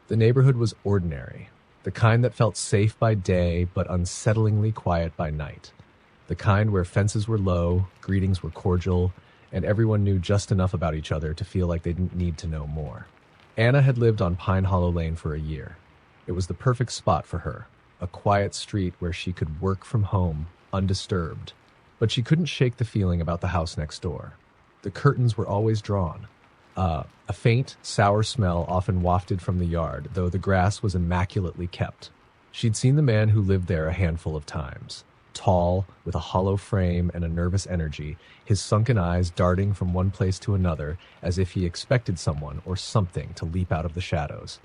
The neighborhood was ordinary, the kind that felt safe by day but unsettlingly quiet by night. The kind where fences were low, greetings were cordial, and everyone knew just enough about each other to feel like they didn't need to know more. Anna had lived on Pine Hollow Lane for a year. It was the perfect spot for her, a quiet street where she could work from home, undisturbed. But she couldn't shake the feeling about the house next door. The curtains were always drawn. A faint, sour smell often wafted from the yard, though the grass was immaculately kept. She'd seen the man who lived there a handful of times. Tall, with a hollow frame and a nervous energy, his sunken eyes darting from one place to another as if he expected someone or something to leap out of the shadows.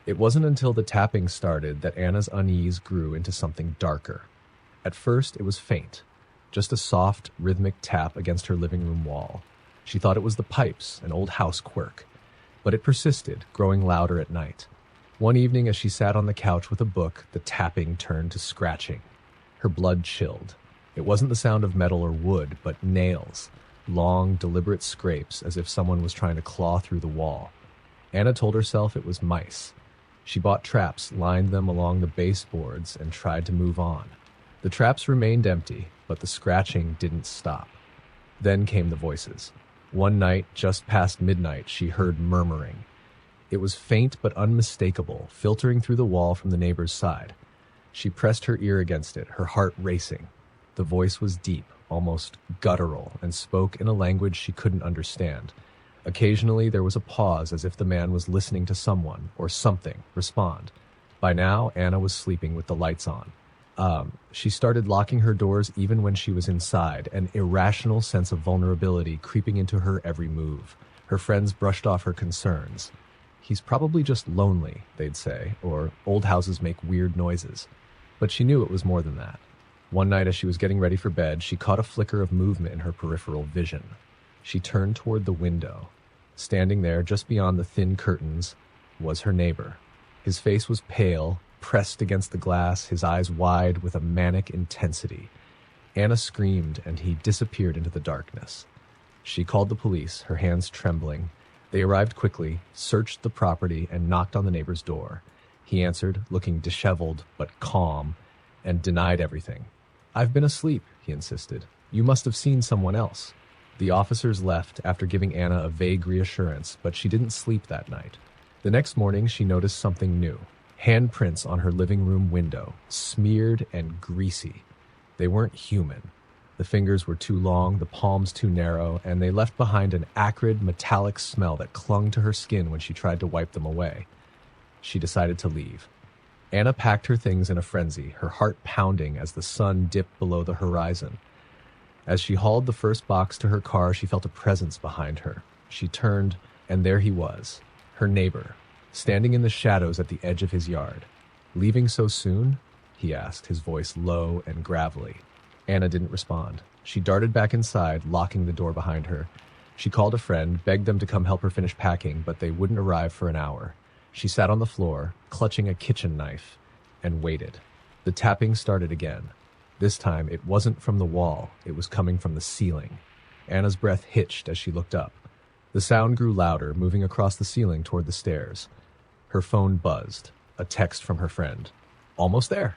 It wasn't until the tapping started that Anna's unease grew into something darker. At first, it was faint, just a soft, rhythmic tap against her living room wall. She thought it was the pipes, an old house quirk. But it persisted, growing louder at night. One evening, as she sat on the couch with a book, the tapping turned to scratching. Her blood chilled. It wasn't the sound of metal or wood, but nails, long, deliberate scrapes, as if someone was trying to claw through the wall. Anna told herself it was mice. She bought traps, lined them along the baseboards, and tried to move on. The traps remained empty, but the scratching didn't stop. Then came the voices. One night, just past midnight, she heard murmuring. It was faint but unmistakable, filtering through the wall from the neighbor's side. She pressed her ear against it, her heart racing. The voice was deep, almost guttural, and spoke in a language she couldn't understand. Occasionally, there was a pause as if the man was listening to someone, or something, respond. By now, Anna was sleeping with the lights on. She started locking her doors even when she was inside, an irrational sense of vulnerability creeping into her every move. Her friends brushed off her concerns. He's probably just lonely, they'd say, or old houses make weird noises. But she knew it was more than that. One night as she was getting ready for bed, she caught a flicker of movement in her peripheral vision. She turned toward the window. Standing there, just beyond the thin curtains, was her neighbor. His face was pale, pressed against the glass, his eyes wide with a manic intensity. Anna screamed, and he disappeared into the darkness. She called the police, her hands trembling. They arrived quickly, searched the property, and knocked on the neighbor's door. He answered, looking disheveled but calm, and denied everything. "I've been asleep," he insisted. "You must have seen someone else." The officers left after giving Anna a vague reassurance, but she didn't sleep that night. The next morning, she noticed something new. Handprints on her living room window, smeared and greasy. They weren't human. The fingers were too long, the palms too narrow, and they left behind an acrid, metallic smell that clung to her skin when she tried to wipe them away. She decided to leave. Anna packed her things in a frenzy, her heart pounding as the sun dipped below the horizon. As she hauled the first box to her car, she felt a presence behind her. She turned, and there he was, her neighbor, standing in the shadows at the edge of his yard. "Leaving so soon?" he asked, his voice low and gravelly. Anna didn't respond. She darted back inside, locking the door behind her. She called a friend, begged them to come help her finish packing, but they wouldn't arrive for an hour. She sat on the floor, clutching a kitchen knife, and waited. The tapping started again. This time, it wasn't from the wall, it was coming from the ceiling. Anna's breath hitched as she looked up. The sound grew louder, moving across the ceiling toward the stairs. Her phone buzzed. A text from her friend. "Almost there.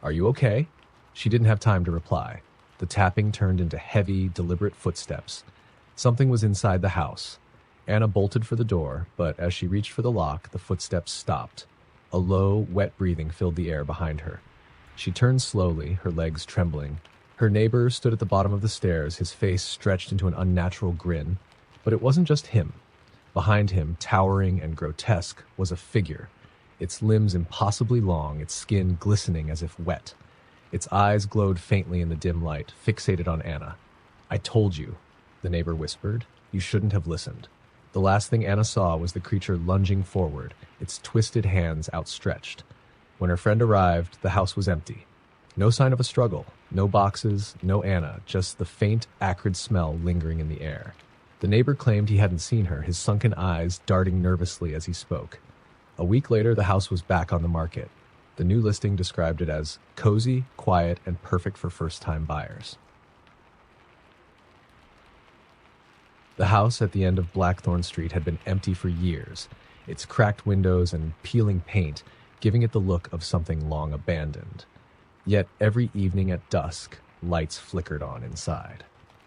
Are you okay?" She didn't have time to reply. The tapping turned into heavy, deliberate footsteps. Something was inside the house. Anna bolted for the door, but as she reached for the lock, the footsteps stopped. A low, wet breathing filled the air behind her. She turned slowly, her legs trembling. Her neighbor stood at the bottom of the stairs, his face stretched into an unnatural grin. But it wasn't just him. Behind him, towering and grotesque, was a figure, its limbs impossibly long, its skin glistening as if wet. Its eyes glowed faintly in the dim light, fixated on Anna. "I told you," the neighbor whispered. "You shouldn't have listened." The last thing Anna saw was the creature lunging forward, its twisted hands outstretched. When her friend arrived, the house was empty. No sign of a struggle, no boxes, no Anna, just the faint, acrid smell lingering in the air. The neighbor claimed he hadn't seen her, his sunken eyes darting nervously as he spoke. A week later, the house was back on the market. The new listing described it as cozy, quiet, and perfect for first-time buyers. The house at the end of Blackthorn Street had been empty for years. its cracked windows and peeling paint giving it the look of something long abandoned. Yet every evening at dusk, lights flickered on inside.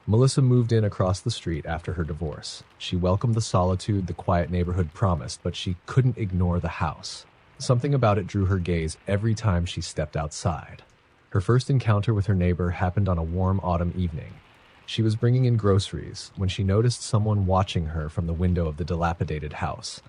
Melissa moved in across the street after her divorce. She welcomed the solitude the quiet neighborhood promised, but she couldn't ignore the house. Something about it drew her gaze every time she stepped outside. Her first encounter with her neighbor happened on a warm autumn evening. She was bringing in groceries when she noticed someone watching her from the window of the dilapidated house.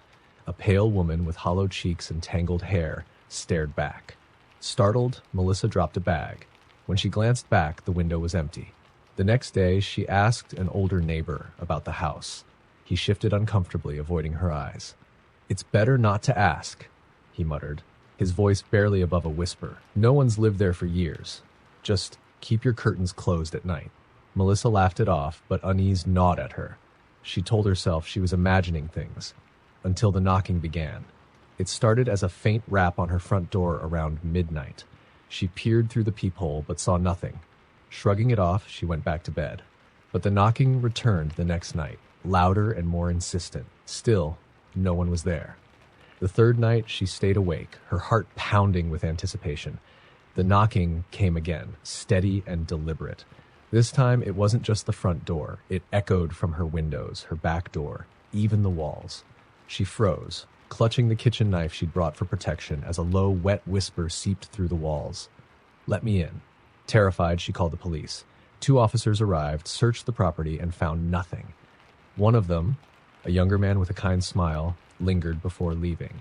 A pale woman with hollow cheeks and tangled hair stared back. Startled, Melissa dropped a bag. When she glanced back, the window was empty. The next day, she asked an older neighbor about the house. He shifted uncomfortably, avoiding her eyes. "It's better not to ask," he muttered, his voice barely above a whisper. "No one's lived there for years. Just keep your curtains closed at night." Melissa laughed it off, but unease gnawed at her. She told herself she was imagining things, until the knocking began. It started as a faint rap on her front door around midnight. She peered through the peephole, but saw nothing. Shrugging it off, she went back to bed. But the knocking returned the next night, louder and more insistent. Still, no one was there. The third night, she stayed awake, her heart pounding with anticipation. The knocking came again, steady and deliberate. This time, it wasn't just the front door. It echoed from her windows, her back door, even the walls. She froze, clutching the kitchen knife she'd brought for protection as a low, wet whisper seeped through the walls. "Let me in." Terrified, she called the police. 2 officers arrived, searched the property, and found nothing. One of them, a younger man with a kind smile, lingered before leaving.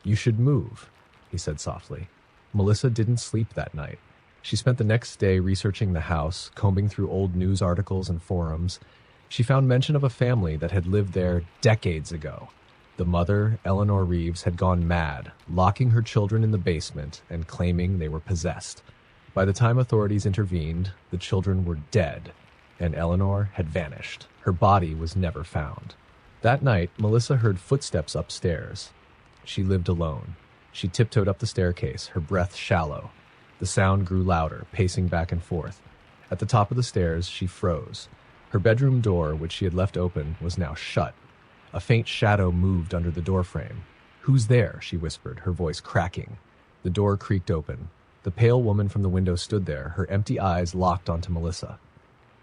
"You should move," he said softly. Melissa didn't sleep that night. She spent the next day researching the house, combing through old news articles and forums. She found mention of a family that had lived there decades ago. The mother, Eleanor Reeves, had gone mad, locking her children in the basement and claiming they were possessed. By the time authorities intervened, the children were dead, and Eleanor had vanished. Her body was never found. That night, Melissa heard footsteps upstairs. She lived alone. She tiptoed up the staircase, her breath shallow. The sound grew louder, pacing back and forth. At the top of the stairs, she froze. Her bedroom door, which she had left open, was now shut. A faint shadow moved under the doorframe. "Who's there?" she whispered, her voice cracking. The door creaked open. The pale woman from the window stood there, her empty eyes locked onto Melissa.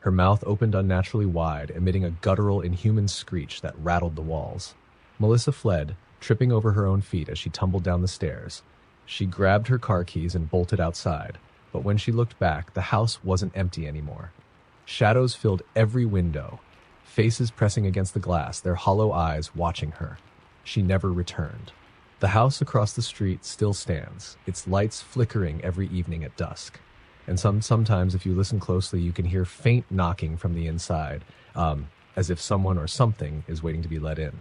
Her mouth opened unnaturally wide, emitting a guttural, inhuman screech that rattled the walls. Melissa fled, tripping over her own feet as she tumbled down the stairs. She grabbed her car keys and bolted outside, but when she looked back, the house wasn't empty anymore. Shadows filled every window, faces pressing against the glass, their hollow eyes watching her. She never returned. The house across the street still stands, its lights flickering every evening at dusk. And sometimes, if you listen closely, you can hear faint knocking from the inside, as if someone or something is waiting to be let in.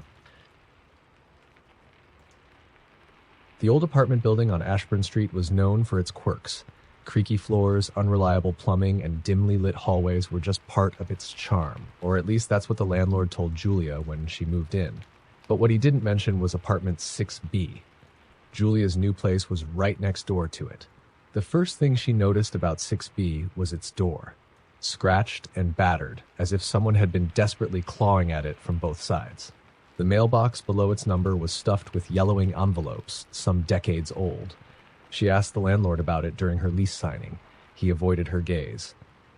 The old apartment building on Ashburn Street was known for its quirks. Creaky floors, unreliable plumbing, and dimly lit hallways were just part of its charm, or at least that's what the landlord told Julia when she moved in. But what he didn't mention was apartment 6B. Julia's new place was right next door to it. The first thing she noticed about 6B was its door, scratched and battered, as if someone had been desperately clawing at it from both sides. The mailbox below its number was stuffed with yellowing envelopes, some decades old. She asked the landlord about it during her lease signing. He avoided her gaze.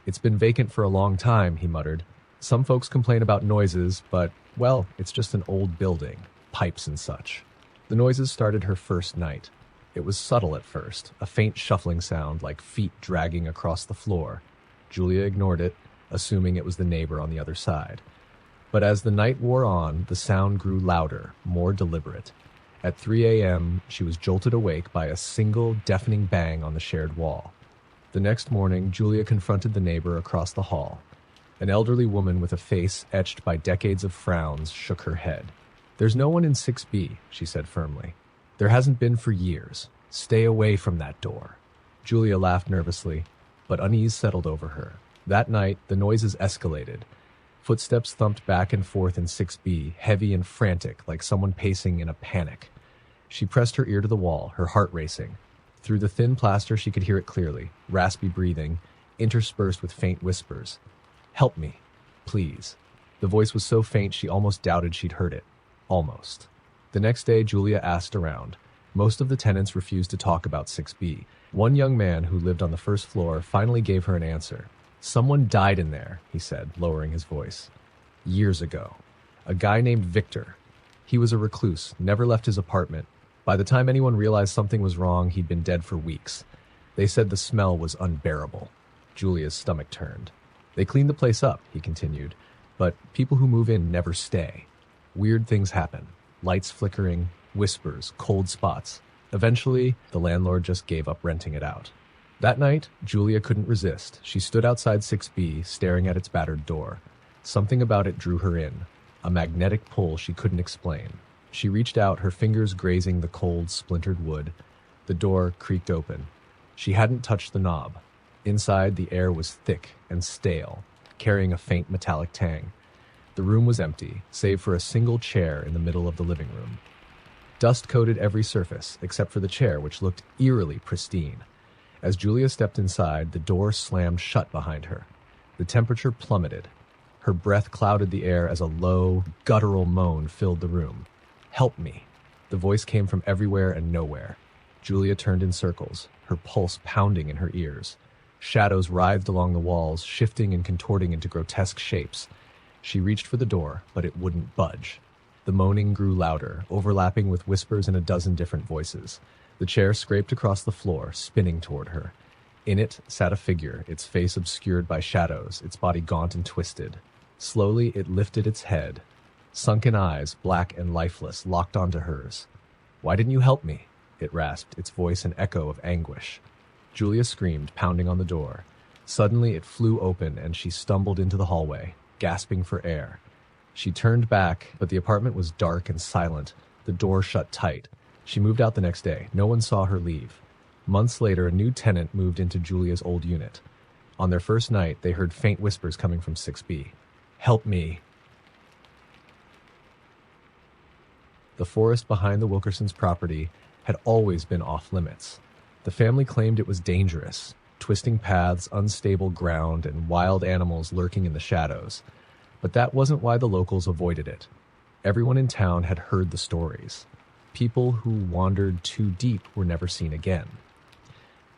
"It's been vacant for a long time," he muttered. "Some folks complain about noises, but, well, it's just an old building, pipes and such." The noises started her first night. It was subtle at first, a faint shuffling sound like feet dragging across the floor. Julia ignored it, assuming it was the neighbor on the other side. But as the night wore on, the sound grew louder, more deliberate. At 3 a.m., she was jolted awake by a single, deafening bang on the shared wall. The next morning, Julia confronted the neighbor across the hall. An elderly woman with a face etched by decades of frowns shook her head. "There's no one in 6B, she said firmly. "There hasn't been for years. Stay away from that door." Julia laughed nervously, but unease settled over her. That night, the noises escalated. Footsteps thumped back and forth in 6B, heavy and frantic, like someone pacing in a panic. She pressed her ear to the wall, her heart racing. Through the thin plaster, she could hear it clearly, raspy breathing, interspersed with faint whispers. "Help me, please." The voice was so faint she almost doubted she'd heard it. Almost. The next day, Julia asked around. Most of the tenants refused to talk about 6B. One young man who lived on the first floor finally gave her an answer. "Someone died in there," he said, lowering his voice. "Years ago. A guy named Victor. He was a recluse, never left his apartment. By the time anyone realized something was wrong, he'd been dead for weeks. They said the smell was unbearable." Julia's stomach turned. "They cleaned the place up," he continued, "but people who move in never stay. Weird things happen. Lights flickering, whispers, cold spots. Eventually, the landlord just gave up renting it out." That night, Julia couldn't resist. She stood outside 6B, staring at its battered door. Something about it drew her in, a magnetic pull she couldn't explain. She reached out, her fingers grazing the cold, splintered wood. The door creaked open. She hadn't touched the knob. Inside, the air was thick and stale, carrying a faint metallic tang. The room was empty, save for a single chair in the middle of the living room. Dust coated every surface, except for the chair, which looked eerily pristine. As Julia stepped inside, the door slammed shut behind her. The temperature plummeted. Her breath clouded the air as a low, guttural moan filled the room. "Help me." The voice came from everywhere and nowhere. Julia turned in circles, her pulse pounding in her ears. Shadows writhed along the walls, shifting and contorting into grotesque shapes. She reached for the door, but it wouldn't budge. The moaning grew louder, overlapping with whispers in a dozen different voices. The chair scraped across the floor, spinning toward her. In it sat a figure, its face obscured by shadows, its body gaunt and twisted. Slowly, it lifted its head. Sunken eyes, black and lifeless, locked onto hers. "Why didn't you help me?" it rasped, its voice an echo of anguish. Julia screamed, pounding on the door. Suddenly, it flew open, and she stumbled into the hallway, gasping for air. She turned back, but the apartment was dark and silent, the door shut tight. She moved out the next day. No one saw her leave. Months later, a new tenant moved into Julia's old unit. On their first night, they heard faint whispers coming from 6B. "Help me." The forest behind the Wilkersons' property had always been off limits. The family claimed it was dangerous, twisting paths, unstable ground, and wild animals lurking in the shadows. But that wasn't why the locals avoided it. Everyone in town had heard the stories. People who wandered too deep were never seen again.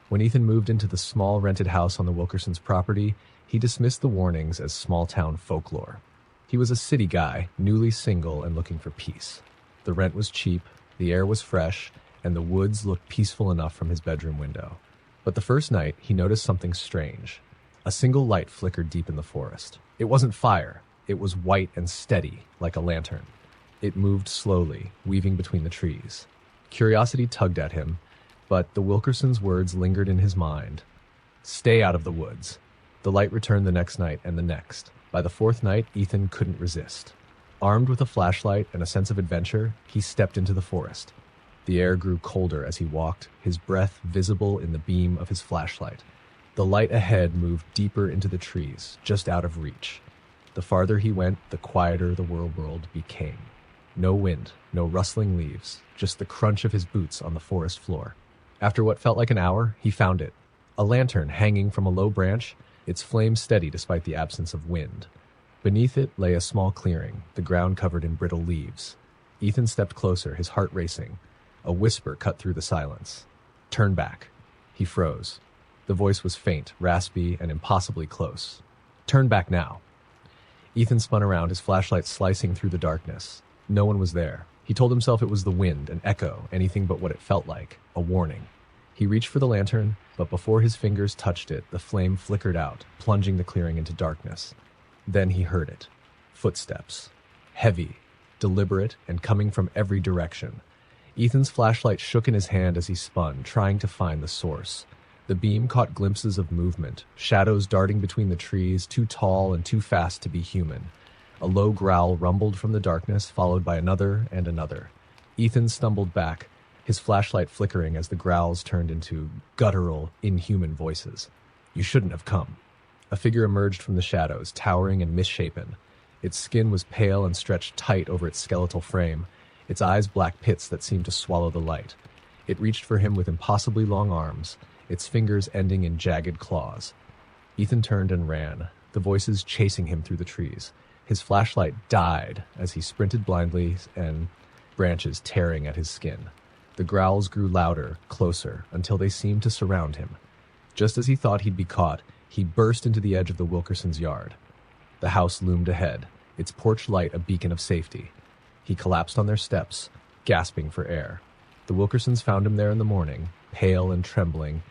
When Ethan moved into the small rented house on the Wilkersons' property, he dismissed the warnings as small-town folklore. He was a city guy, newly single and looking for peace. The rent was cheap, the air was fresh, and the woods looked peaceful enough from his bedroom window. But the first night, he noticed something strange. A single light flickered deep in the forest. It wasn't fire. It was white and steady, like a lantern. It moved slowly, weaving between the trees. Curiosity tugged at him, but the Wilkersons' words lingered in his mind. "Stay out of the woods." The light returned the next night and the next. By the fourth night, Ethan couldn't resist. Armed with a flashlight and a sense of adventure, he stepped into the forest. The air grew colder as he walked, his breath visible in the beam of his flashlight. The light ahead moved deeper into the trees, just out of reach. The farther he went, the quieter the world became. No wind, no rustling leaves, just the crunch of his boots on the forest floor. After what felt like an hour, he found it. A lantern hanging from a low branch, its flame steady despite the absence of wind. Beneath it lay a small clearing, the ground covered in brittle leaves. Ethan stepped closer, his heart racing. A whisper cut through the silence. "Turn back." He froze. The voice was faint, raspy, and impossibly close. "Turn back now." Ethan spun around, his flashlight slicing through the darkness. No one was there. He told himself it was the wind, an echo, anything but what it felt like, a warning. He reached for the lantern, but before his fingers touched it, the flame flickered out, plunging the clearing into darkness. Then he heard it. Footsteps. Heavy, deliberate, and coming from every direction. Ethan's flashlight shook in his hand as he spun, trying to find the source. The beam caught glimpses of movement, shadows darting between the trees, too tall and too fast to be human. A low growl rumbled from the darkness, followed by another and another. Ethan stumbled back, his flashlight flickering as the growls turned into guttural, inhuman voices. "You shouldn't have come." A figure emerged from the shadows, towering and misshapen. Its skin was pale and stretched tight over its skeletal frame, its eyes black pits that seemed to swallow the light. It reached for him with impossibly long arms, its fingers ending in jagged claws. Ethan turned and ran, the voices chasing him through the trees. His flashlight died as he sprinted blindly, and branches tearing at his skin. The growls grew louder, closer, until they seemed to surround him. Just as he thought he'd be caught, he burst into the edge of the Wilkersons' yard. The house loomed ahead, its porch light a beacon of safety. He collapsed on their steps, gasping for air. The Wilkersons found him there in the morning, pale and trembling,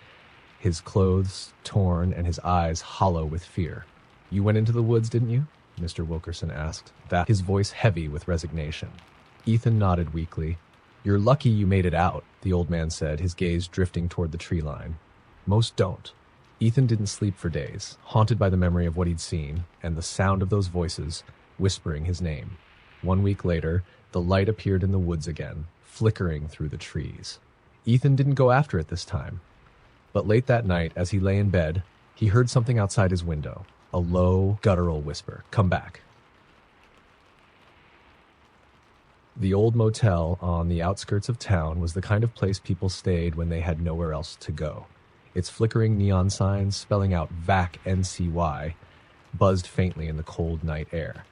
his clothes torn and his eyes hollow with fear. "You went into the woods, didn't you?" Mr. Wilkerson asked, his voice heavy with resignation. Ethan nodded weakly. "You're lucky you made it out," the old man said, his gaze drifting toward the tree line. "Most don't." Ethan didn't sleep for days, haunted by the memory of what he'd seen and the sound of those voices whispering his name. 1 week later, the light appeared in the woods again, flickering through the trees. Ethan didn't go after it this time. But late that night, as he lay in bed, he heard something outside his window, a low, guttural whisper. "Come back." The old motel on the outskirts of town was the kind of place people stayed when they had nowhere else to go. Its flickering neon signs, spelling out VAC NCY, buzzed faintly in the cold night air.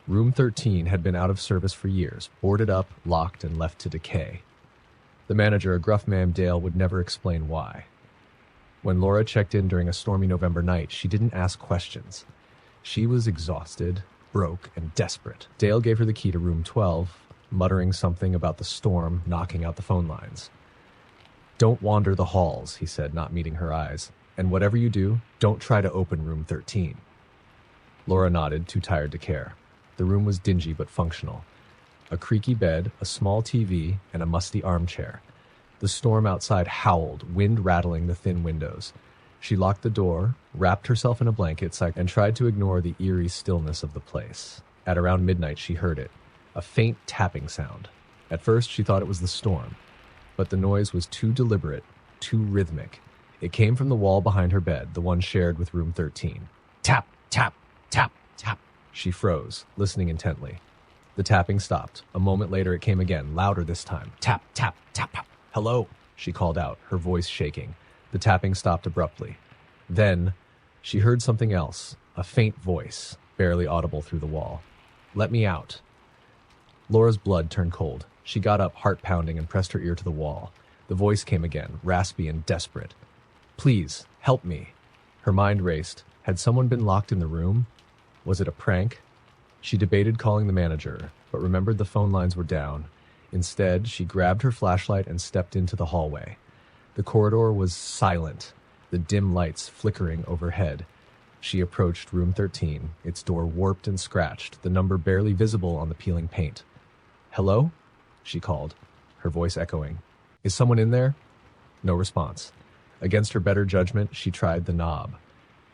Room 13 had been out of service for years, boarded up, locked, and left to decay. The manager, a gruff man Dale, would never explain why. When Laura checked in during a stormy November night, she didn't ask questions. She was exhausted, broke, and desperate. Dale gave her the key to room 12, muttering something about the storm knocking out the phone lines. "Don't wander the halls," he said, not meeting her eyes. "And whatever you do, don't try to open room 13. Laura nodded, too tired to care. The room was dingy but functional. A creaky bed, a small TV, and a musty armchair. The storm outside howled, wind rattling the thin windows. She locked the door, wrapped herself in a blanket, and tried to ignore the eerie stillness of the place. At around midnight, she heard it, a faint tapping sound. At first, she thought it was the storm, but the noise was too deliberate, too rhythmic. It came from the wall behind her bed, the one shared with room 13. Tap, tap, tap, tap. She froze, listening intently. The tapping stopped. A moment later, it came again, louder this time. Tap, tap, tap, tap. "Hello," she called out, her voice shaking. The tapping stopped abruptly. Then, she heard something else, a faint voice, barely audible through the wall. "Let me out." Laura's blood turned cold. She got up, heart pounding, and pressed her ear to the wall. The voice came again, raspy and desperate. "Please, help me." Her mind raced. Had someone been locked in the room? Was it a prank? She debated calling the manager, but remembered the phone lines were down. Instead, she grabbed her flashlight and stepped into the hallway. The corridor was silent, the dim lights flickering overhead. She approached room 13, its door warped and scratched, the number barely visible on the peeling paint. "Hello?" she called, her voice echoing. "Is someone in there?" No response. Against her better judgment, she tried the knob.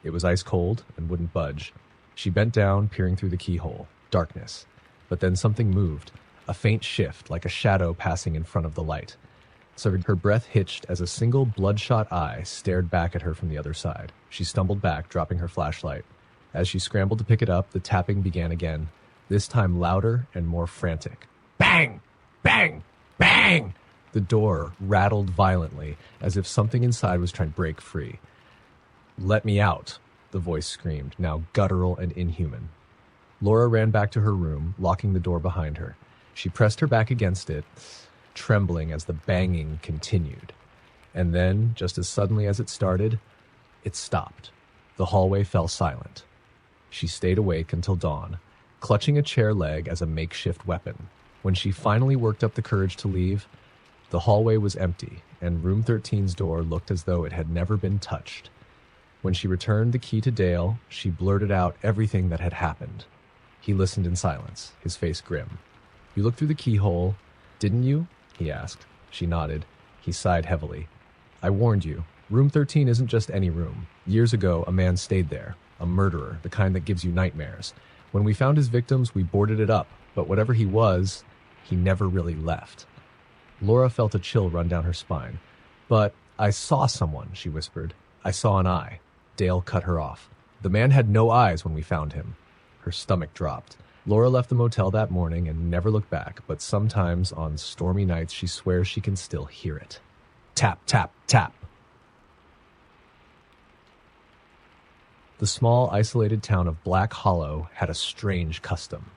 It was ice cold and wouldn't budge. She bent down, peering through the keyhole. Darkness. But then something moved, a faint shift, like a shadow passing in front of the light. So her breath hitched as a single bloodshot eye stared back at her from the other side. She stumbled back, dropping her flashlight. As she scrambled to pick it up, the tapping began again, this time louder and more frantic. Bang! Bang! Bang! The door rattled violently, as if something inside was trying to break free. "Let me out," the voice screamed, now guttural and inhuman. Laura ran back to her room, locking the door behind her. She pressed her back against it, trembling as the banging continued. And then, just as suddenly as it started, it stopped. The hallway fell silent. She stayed awake until dawn, clutching a chair leg as a makeshift weapon. When she finally worked up the courage to leave, the hallway was empty, and room 13's door looked as though it had never been touched. When she returned the key to Dale, she blurted out everything that had happened. He listened in silence, his face grim. "You looked through the keyhole, didn't you?" he asked. She nodded. He sighed heavily. "I warned you. Room 13 isn't just any room. Years ago, a man stayed there, a murderer, the kind that gives you nightmares. When we found his victims, we boarded it up, but whatever he was, he never really left." Laura felt a chill run down her spine. "But I saw someone," she whispered. "I saw an eye." Dale cut her off. "The man had no eyes when we found him." Her stomach dropped. Laura left the motel that morning and never looked back, but sometimes on stormy nights she swears she can still hear it. Tap, tap, tap. The small, isolated town of Black Hollow had a strange custom.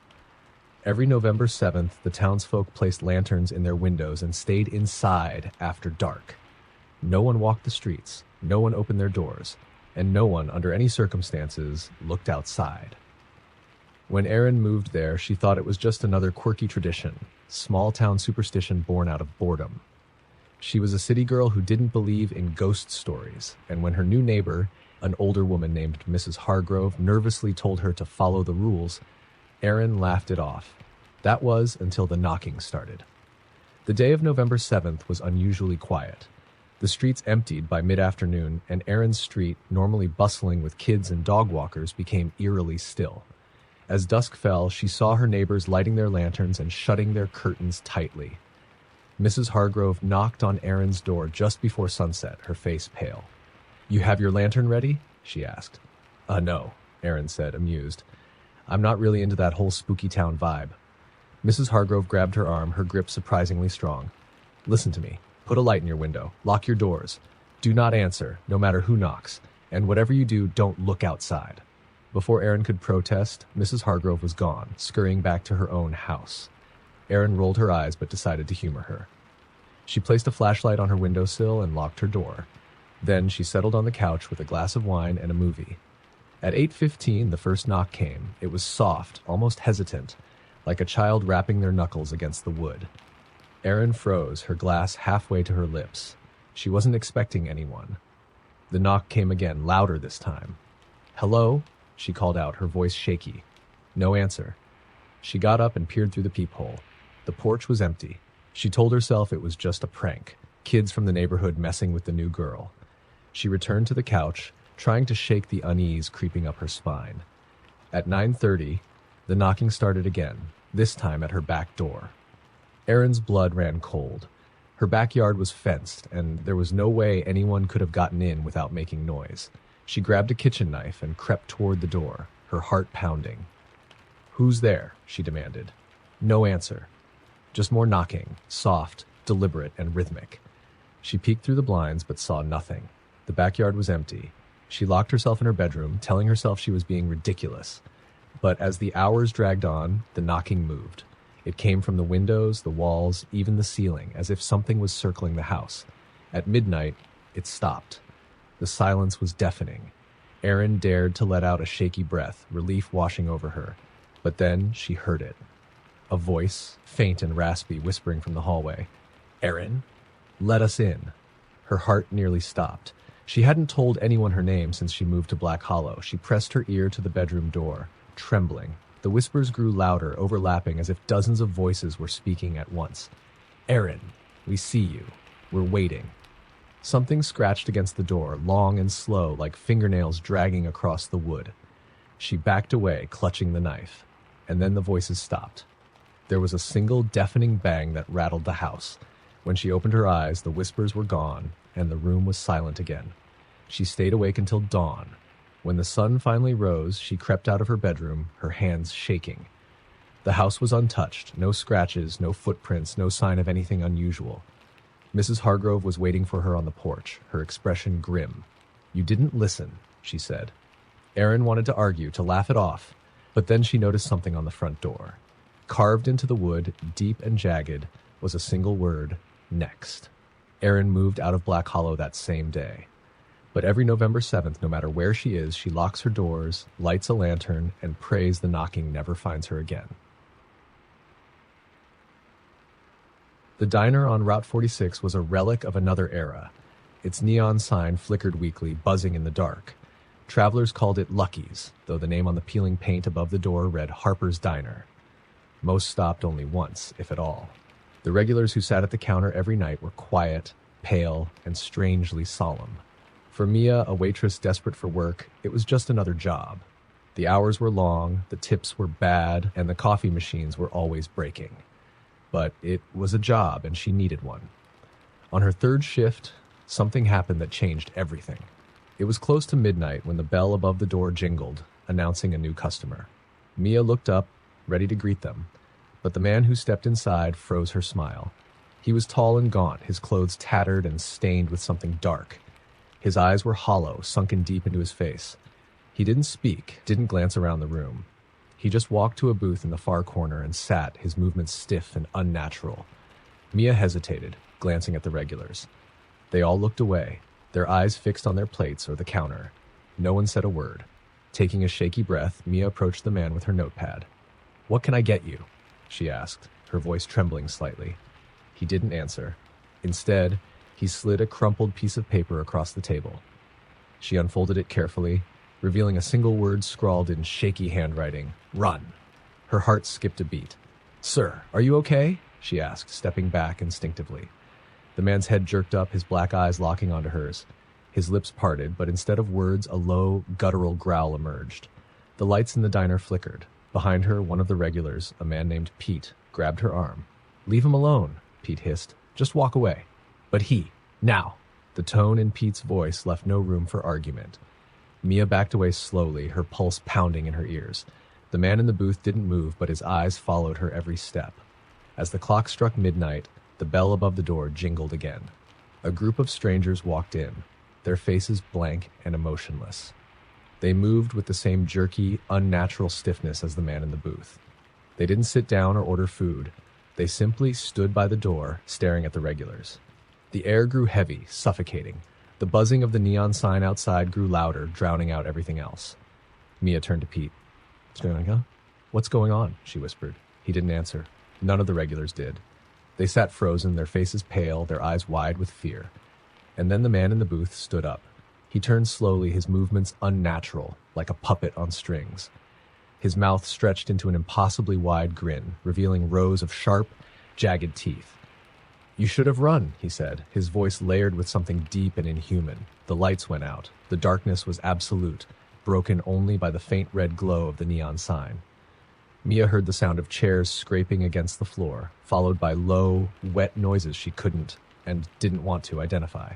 Every November 7th, the townsfolk placed lanterns in their windows and stayed inside after dark. No one walked the streets, no one opened their doors, and no one, under any circumstances, looked outside. When Erin moved there, she thought it was just another quirky tradition, small-town superstition born out of boredom. She was a city girl who didn't believe in ghost stories, and when her new neighbor, an older woman named Mrs. Hargrove, nervously told her to follow the rules, Erin laughed it off. That was until the knocking started. The day of November 7th was unusually quiet. The streets emptied by mid-afternoon, and Erin's street, normally bustling with kids and dog walkers, became eerily still. As dusk fell, she saw her neighbors lighting their lanterns and shutting their curtains tightly. Mrs. Hargrove knocked on Erin's door just before sunset, her face pale. "You have your lantern ready?" she asked. No," Erin said, amused. "I'm not really into that whole spooky town vibe." Mrs. Hargrove grabbed her arm, her grip surprisingly strong. "Listen to me. Put a light in your window. Lock your doors. Do not answer, no matter who knocks. And whatever you do, don't look outside." Before Erin could protest, Mrs. Hargrove was gone, scurrying back to her own house. Erin rolled her eyes but decided to humor her. She placed a flashlight on her windowsill and locked her door. Then she settled on the couch with a glass of wine and a movie. At 8:15, the first knock came. It was soft, almost hesitant, like a child rapping their knuckles against the wood. Erin froze, her glass halfway to her lips. She wasn't expecting anyone. The knock came again, louder this time. "Hello?" she called out, her voice shaky. No answer. She got up and peered through the peephole. The porch was empty. She told herself it was just a prank, kids from the neighborhood messing with the new girl. She returned to the couch, trying to shake the unease creeping up her spine. At 9:30, the knocking started again, this time at her back door. Erin's blood ran cold. Her backyard was fenced, and there was no way anyone could have gotten in without making noise. She grabbed a kitchen knife and crept toward the door, her heart pounding. "Who's there?" she demanded. No answer. Just more knocking, soft, deliberate, and rhythmic. She peeked through the blinds but saw nothing. The backyard was empty. She locked herself in her bedroom, telling herself she was being ridiculous. But as the hours dragged on, the knocking moved. It came from the windows, the walls, even the ceiling, as if something was circling the house. At midnight, it stopped. The silence was deafening. Erin dared to let out a shaky breath, relief washing over her. But then she heard it. A voice, faint and raspy, whispering from the hallway. "Erin, let us in." Her heart nearly stopped. She hadn't told anyone her name since she moved to Black Hollow. She pressed her ear to the bedroom door, trembling. The whispers grew louder, overlapping as if dozens of voices were speaking at once. "Erin, we see you. We're waiting." Something scratched against the door, long and slow, like fingernails dragging across the wood. She backed away, clutching the knife. And then the voices stopped. There was a single deafening bang that rattled the house. When she opened her eyes, the whispers were gone, and the room was silent again. She stayed awake until dawn. When the sun finally rose, she crept out of her bedroom, her hands shaking. The house was untouched, no scratches, no footprints, no sign of anything unusual. Mrs. Hargrove was waiting for her on the porch, her expression grim. "You didn't listen," she said. Erin wanted to argue, to laugh it off, but then she noticed something on the front door. Carved into the wood, deep and jagged, was a single word, "Next." Erin moved out of Black Hollow that same day. But every November 7th, no matter where she is, she locks her doors, lights a lantern, and prays the knocking never finds her again. The diner on Route 46 was a relic of another era. Its neon sign flickered weakly, buzzing in the dark. Travelers called it Lucky's, though the name on the peeling paint above the door read Harper's Diner. Most stopped only once, if at all. The regulars who sat at the counter every night were quiet, pale, and strangely solemn. For Mia, a waitress desperate for work, it was just another job. The hours were long, the tips were bad, and the coffee machines were always breaking. But it was a job, and she needed one. On her third shift, something happened that changed everything. It was close to midnight when the bell above the door jingled, announcing a new customer. Mia looked up, ready to greet them, but the man who stepped inside froze her smile. He was tall and gaunt, his clothes tattered and stained with something dark. His eyes were hollow, sunken deep into his face. He didn't speak, didn't glance around the room. He just walked to a booth in the far corner and sat, his movements stiff and unnatural. Mia hesitated, glancing at the regulars. They all looked away, their eyes fixed on their plates or the counter. No one said a word. Taking a shaky breath, Mia approached the man with her notepad. "What can I get you?" she asked, her voice trembling slightly. He didn't answer. Instead, he slid a crumpled piece of paper across the table. She unfolded it carefully, revealing a single word scrawled in shaky handwriting: "Run." Her heart skipped a beat. "Sir, are you okay?" she asked, stepping back instinctively. The man's head jerked up, his black eyes locking onto hers. His lips parted, but instead of words, a low, guttural growl emerged. The lights in the diner flickered. Behind her, one of the regulars, a man named Pete, grabbed her arm. "Leave him alone," Pete hissed. "Just walk away." "But now." The tone in Pete's voice left no room for argument. Mia backed away slowly, her pulse pounding in her ears. The man in the booth didn't move, but his eyes followed her every step. As the clock struck midnight, the bell above the door jingled again. A group of strangers walked in, their faces blank and emotionless. They moved with the same jerky, unnatural stiffness as the man in the booth. They didn't sit down or order food. They simply stood by the door, staring at the regulars. The air grew heavy, suffocating. The buzzing of the neon sign outside grew louder, drowning out everything else. Mia turned to Pete. "What's going on?" she whispered. He didn't answer. None of the regulars did. They sat frozen, their faces pale, their eyes wide with fear. And then the man in the booth stood up. He turned slowly, his movements unnatural, like a puppet on strings. His mouth stretched into an impossibly wide grin, revealing rows of sharp, jagged teeth. "You should have run," he said, his voice layered with something deep and inhuman. The lights went out. The darkness was absolute, broken only by the faint red glow of the neon sign. Mia heard the sound of chairs scraping against the floor, followed by low, wet noises she couldn't and didn't want to identify.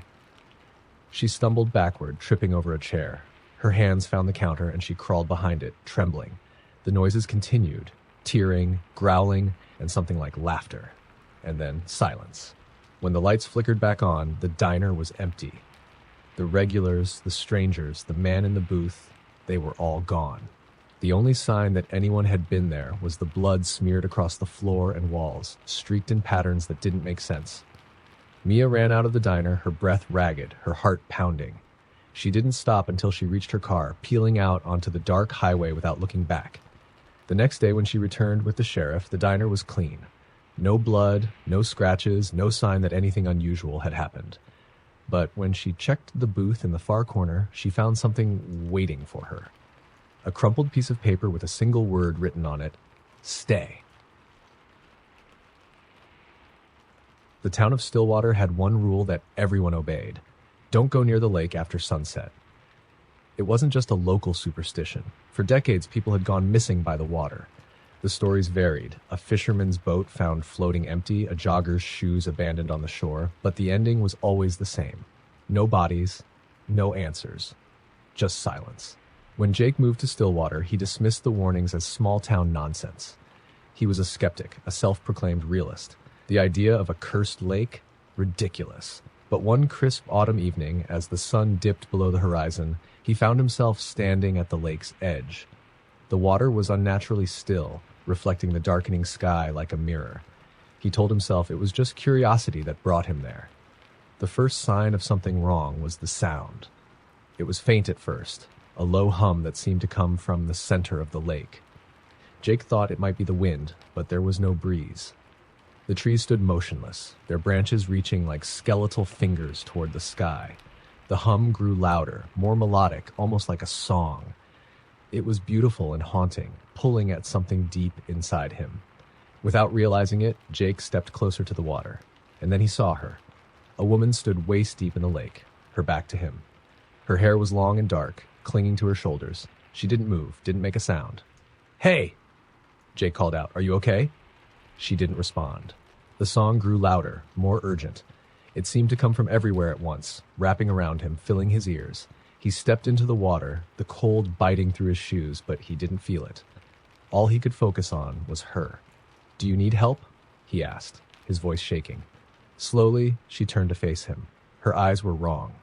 She stumbled backward, tripping over a chair. Her hands found the counter and she crawled behind it, trembling. The noises continued, tearing, growling, and something like laughter. And then silence. When the lights flickered back on, the diner was empty. The regulars, the strangers, the man in the booth, they were all gone. The only sign that anyone had been there was the blood smeared across the floor and walls, streaked in patterns that didn't make sense. Mia ran out of the diner, her breath ragged, her heart pounding. She didn't stop until she reached her car, peeling out onto the dark highway without looking back. The next day when she returned with the sheriff, the diner was clean. No blood, no scratches, no sign that anything unusual had happened. But when she checked the booth in the far corner, she found something waiting for her. A crumpled piece of paper with a single word written on it: "Stay." The town of Stillwater had one rule that everyone obeyed: don't go near the lake after sunset. It wasn't just a local superstition. For decades, people had gone missing by the water. The stories varied. A fisherman's boat found floating empty, a jogger's shoes abandoned on the shore, but the ending was always the same. No bodies, no answers, just silence. When Jake moved to Stillwater, he dismissed the warnings as small-town nonsense. He was a skeptic, a self-proclaimed realist. The idea of a cursed lake? Ridiculous. But one crisp autumn evening, as the sun dipped below the horizon, he found himself standing at the lake's edge. The water was unnaturally still, reflecting the darkening sky like a mirror. He told himself it was just curiosity that brought him there. The first sign of something wrong was the sound. It was faint at first, a low hum that seemed to come from the center of the lake. Jake thought it might be the wind, but there was no breeze. The trees stood motionless, their branches reaching like skeletal fingers toward the sky. The hum grew louder, more melodic, almost like a song. It was beautiful and haunting, pulling at something deep inside him. Without realizing it, Jake stepped closer to the water, and then he saw her. A woman stood waist-deep in the lake, her back to him. Her hair was long and dark, clinging to her shoulders. She didn't move, didn't make a sound. "Hey!" Jake called out. "Are you okay?" She didn't respond. The song grew louder, more urgent. It seemed to come from everywhere at once, wrapping around him, filling his ears. He stepped into the water, the cold biting through his shoes, but he didn't feel it. All he could focus on was her. "Do you need help?" he asked, his voice shaking. Slowly, she turned to face him. Her eyes were wrong.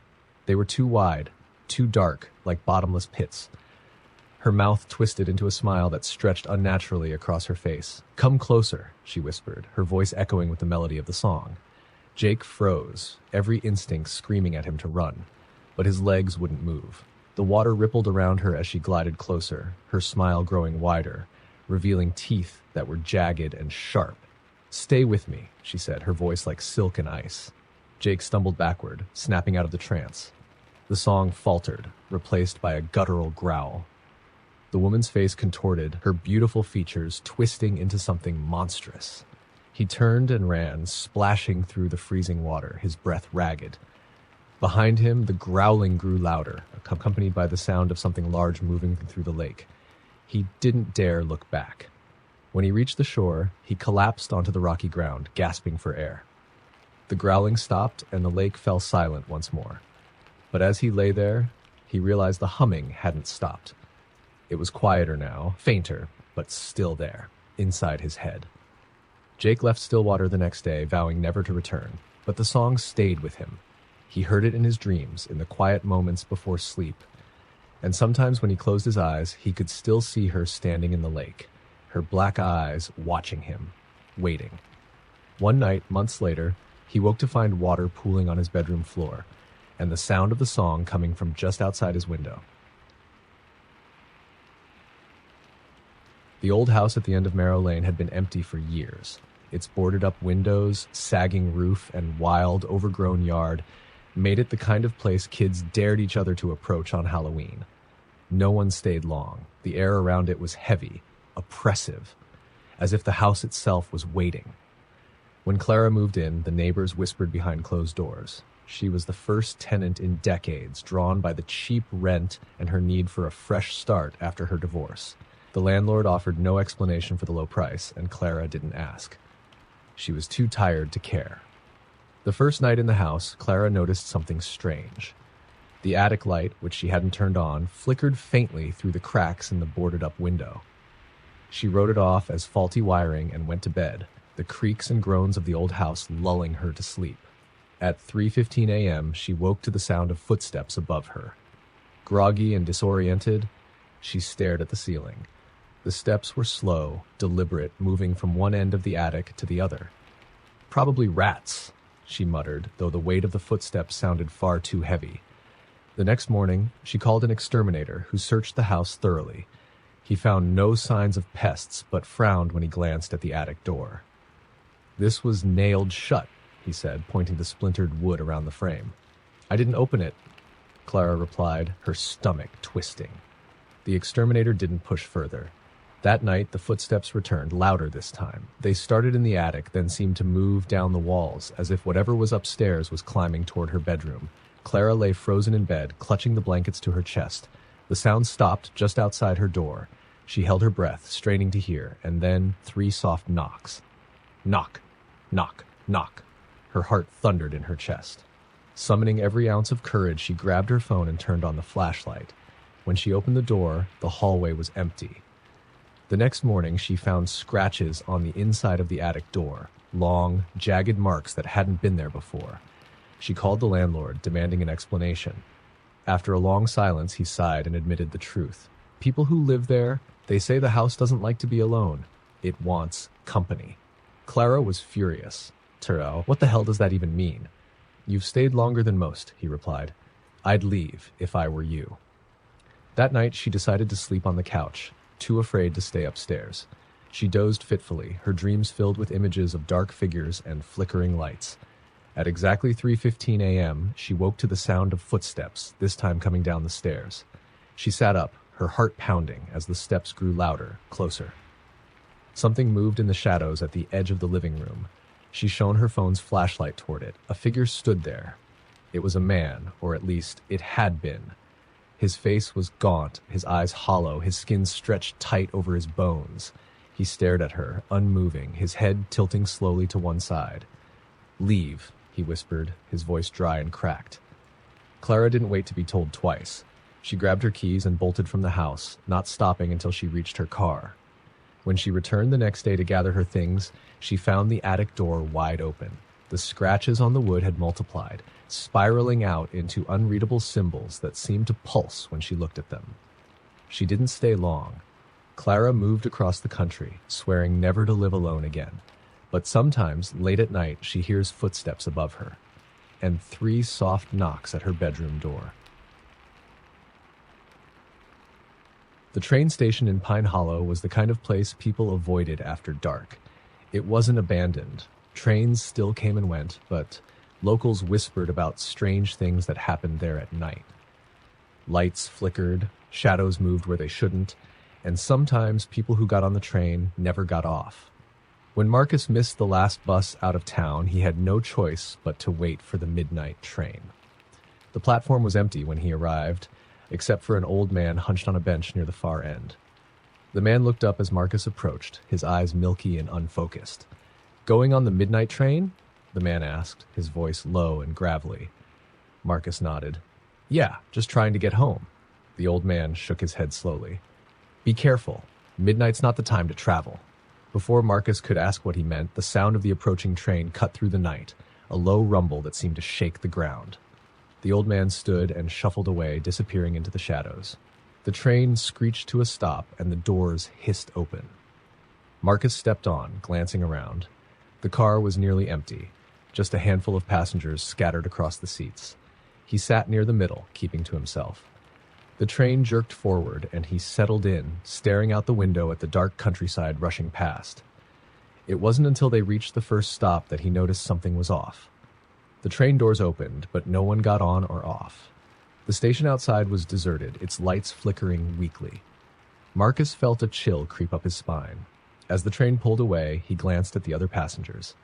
They were too wide, too dark, like bottomless pits. Her mouth twisted into a smile that stretched unnaturally across her face. "Come closer," she whispered, her voice echoing with the melody of the song. Jake froze, every instinct screaming at him to run, but his legs wouldn't move. The water rippled around her as she glided closer, her smile growing wider, revealing teeth that were jagged and sharp. "Stay with me," she said, her voice like silk and ice. Jake stumbled backward, snapping out of the trance. The song faltered, replaced by a guttural growl. The woman's face contorted, her beautiful features twisting into something monstrous. He turned and ran, splashing through the freezing water, his breath ragged. Behind him, the growling grew louder, accompanied by the sound of something large moving through the lake. He didn't dare look back. When he reached the shore, he collapsed onto the rocky ground, gasping for air. The growling stopped, and the lake fell silent once more. But as he lay there, he realized the humming hadn't stopped. It was quieter now, fainter, but still there, inside his head. Jake left Stillwater the next day, vowing never to return, but the song stayed with him. He heard it in his dreams, in the quiet moments before sleep. And sometimes when he closed his eyes, he could still see her standing in the lake, her black eyes watching him, waiting. One night, months later, he woke to find water pooling on his bedroom floor, and the sound of the song coming from just outside his window. The old house at the end of Marrow Lane had been empty for years. Its boarded-up windows, sagging roof, and wild, overgrown yard made it the kind of place kids dared each other to approach on Halloween. No one stayed long. The air around it was heavy, oppressive, as if the house itself was waiting. When Clara moved in, the neighbors whispered behind closed doors. She was the first tenant in decades, drawn by the cheap rent and her need for a fresh start after her divorce. The landlord offered no explanation for the low price, and Clara didn't ask. She was too tired to care. The first night in the house, Clara noticed something strange. The attic light, which she hadn't turned on, flickered faintly through the cracks in the boarded-up window. She wrote it off as faulty wiring and went to bed, the creaks and groans of the old house lulling her to sleep. At 3:15 a.m., she woke to the sound of footsteps above her. Groggy and disoriented, she stared at the ceiling. The steps were slow, deliberate, moving from one end of the attic to the other. "Probably rats," she muttered, though the weight of the footsteps sounded far too heavy. The next morning, she called an exterminator who searched the house thoroughly. He found no signs of pests, but frowned when he glanced at the attic door. "This was nailed shut," he said, pointing to splintered wood around the frame. "I didn't open it," Clara replied, her stomach twisting. The exterminator didn't push further. That night, the footsteps returned, louder this time. They started in the attic, then seemed to move down the walls, as if whatever was upstairs was climbing toward her bedroom. Clara lay frozen in bed, clutching the blankets to her chest. The sound stopped just outside her door. She held her breath, straining to hear, and then 3 soft knocks. Knock, knock, knock. Her heart thundered in her chest. Summoning every ounce of courage, she grabbed her phone and turned on the flashlight. When she opened the door, the hallway was empty. The next morning, she found scratches on the inside of the attic door, long, jagged marks that hadn't been there before. She called the landlord, demanding an explanation. After a long silence, he sighed and admitted the truth. "People who live there, they say the house doesn't like to be alone. It wants company." Clara was furious. "Terrell, what the hell does that even mean?" "You've stayed longer than most," he replied. "I'd leave if I were you." That night, she decided to sleep on the couch, too afraid to stay upstairs. She dozed fitfully, her dreams filled with images of dark figures and flickering lights. At exactly 3:15 a.m., she woke to the sound of footsteps, this time coming down the stairs. She sat up, her heart pounding as the steps grew louder, closer. Something moved in the shadows at the edge of the living room. She shone her phone's flashlight toward it. A figure stood there. It was a man, or at least it had been. His face was gaunt, his eyes hollow, his skin stretched tight over his bones. He stared at her, unmoving, his head tilting slowly to one side. "Leave," he whispered, his voice dry and cracked. Clara didn't wait to be told twice. She grabbed her keys and bolted from the house, not stopping until she reached her car. When she returned the next day to gather her things, she found the attic door wide open. The scratches on the wood had multiplied, spiraling out into unreadable symbols that seemed to pulse when she looked at them. She didn't stay long. Clara moved across the country, swearing never to live alone again. But sometimes, late at night, she hears footsteps above her, and 3 soft knocks at her bedroom door. The train station in Pine Hollow was the kind of place people avoided after dark. It wasn't abandoned. Trains still came and went, but locals whispered about strange things that happened there at night. Lights flickered, shadows moved where they shouldn't, and sometimes people who got on the train never got off. When Marcus missed the last bus out of town, he had no choice but to wait for the midnight train. The platform was empty when he arrived, except for an old man hunched on a bench near the far end. The man looked up as Marcus approached, his eyes milky and unfocused. "Going on the midnight train?" the man asked, his voice low and gravelly. Marcus nodded. "Yeah, just trying to get home." The old man shook his head slowly. "Be careful. Midnight's not the time to travel." Before Marcus could ask what he meant, the sound of the approaching train cut through the night, a low rumble that seemed to shake the ground. The old man stood and shuffled away, disappearing into the shadows. The train screeched to a stop, and the doors hissed open. Marcus stepped on, glancing around. The car was nearly empty, just a handful of passengers scattered across the seats. He sat near the middle, keeping to himself. The train jerked forward, and he settled in, staring out the window at the dark countryside rushing past. It wasn't until they reached the first stop that he noticed something was off. The train doors opened, but no one got on or off. The station outside was deserted, its lights flickering weakly. Marcus felt a chill creep up his spine. As the train pulled away, he glanced at the other passengers.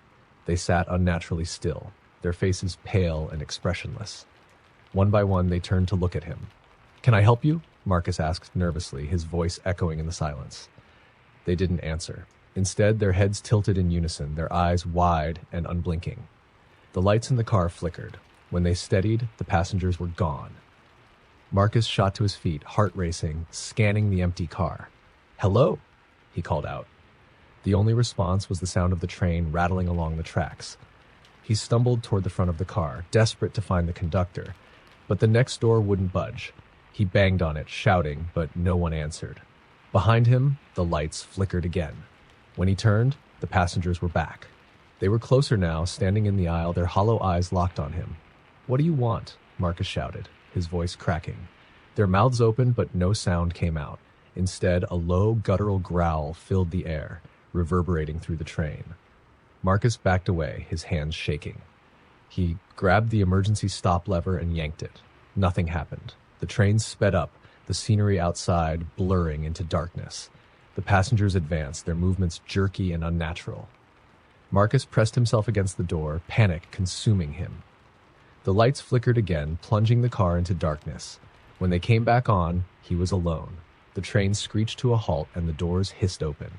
They sat unnaturally still, their faces pale and expressionless. One by one, they turned to look at him. "Can I help you?" Marcus asked nervously, his voice echoing in the silence. They didn't answer. Instead, their heads tilted in unison, their eyes wide and unblinking. The lights in the car flickered. When they steadied, the passengers were gone. Marcus shot to his feet, heart racing, scanning the empty car. "Hello," he called out. The only response was the sound of the train rattling along the tracks. He stumbled toward the front of the car, desperate to find the conductor, but the next door wouldn't budge. He banged on it, shouting, but no one answered. Behind him, the lights flickered again. When he turned, the passengers were back. They were closer now, standing in the aisle, their hollow eyes locked on him. "What do you want?" Marcus shouted, his voice cracking. Their mouths opened, but no sound came out. Instead, a low, guttural growl filled the air, reverberating through the train. Marcus backed away, his hands shaking. He grabbed the emergency stop lever and yanked it. Nothing happened. The train sped up, the scenery outside blurring into darkness. The passengers advanced, their movements jerky and unnatural. Marcus pressed himself against the door, panic consuming him. The lights flickered again, plunging the car into darkness. When they came back on, he was alone. The train screeched to a halt and the doors hissed open.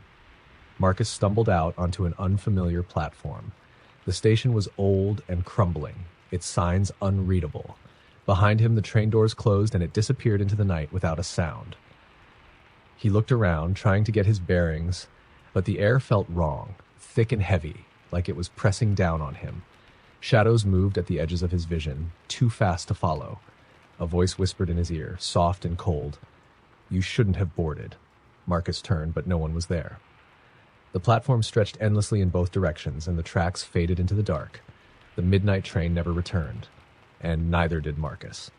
Marcus stumbled out onto an unfamiliar platform. The station was old and crumbling, its signs unreadable. Behind him, the train doors closed and it disappeared into the night without a sound. He looked around, trying to get his bearings, but the air felt wrong, thick and heavy, like it was pressing down on him. Shadows moved at the edges of his vision, too fast to follow. A voice whispered in his ear, soft and cold. "You shouldn't have boarded." Marcus turned, but no one was there. The platform stretched endlessly in both directions, and the tracks faded into the dark. The midnight train never returned, and neither did Marcus.